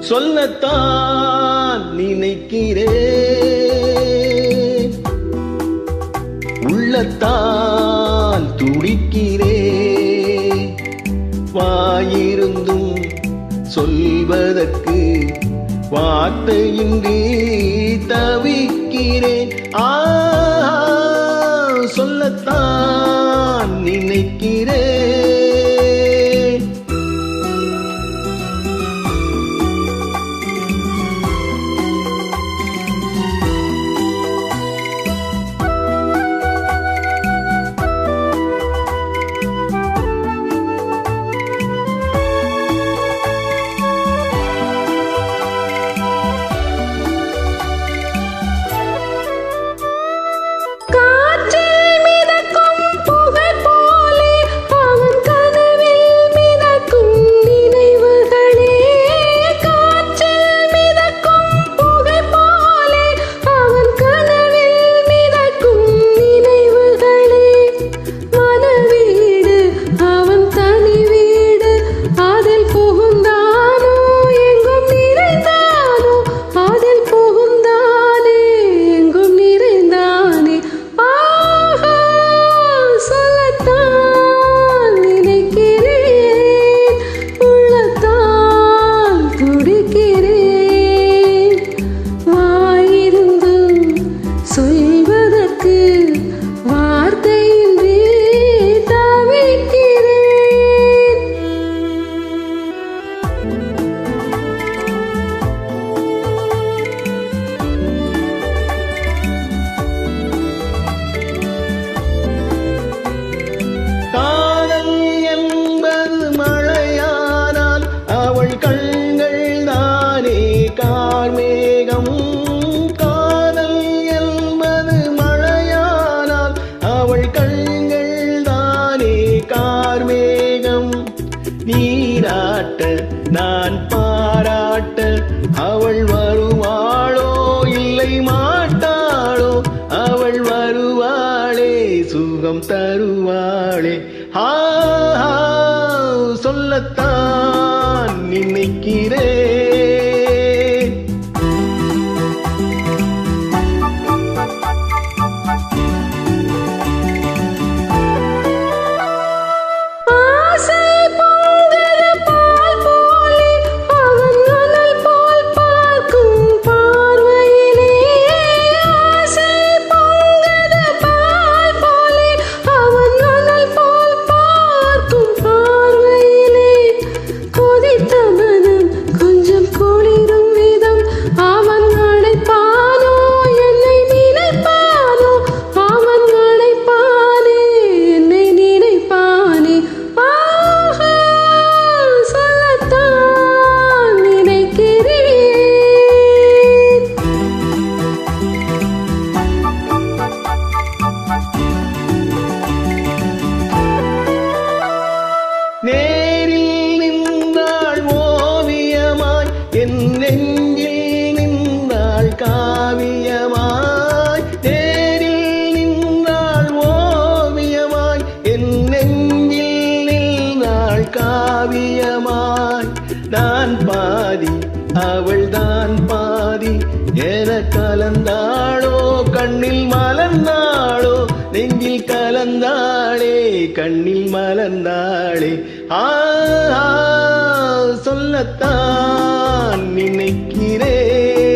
சொல்லத்தான் நினைக்கிறேன், உள்ளத்தால் துடிக்கிறேன். வாயிருந்தும் சொல்வதற்கு வார்த்தையின்றி தவிக்கிறேன். சொல்லத்தான் நினைக்கிறேன். நீராட்ட நான் பாராட்ட அவள் வருவாளோ இல்லை மாட்டாளோ? அவள் வருவாளே, சுகம் தருவாளே. சொல்லத்தான் நினைக்கிறேன். நேரில் நின்றாள் ஓவியமாய், என் நெஞ்சில் நின்றாள் காவியமாய். நேரில் நின்றாள் ஓவியமாய், என் நெஞ்சில் நின்றாள் காவியமாய். நான் பாதி அவள் தான் பாதி என கலந்தாளோ, கண்ணில் மலர்ந்தாளோ, நெஞ்சில் கலந்தாளே, கண்ணில் மலர்ந்தாளே. சொல்லத்தான் நினைக்கிறேன்.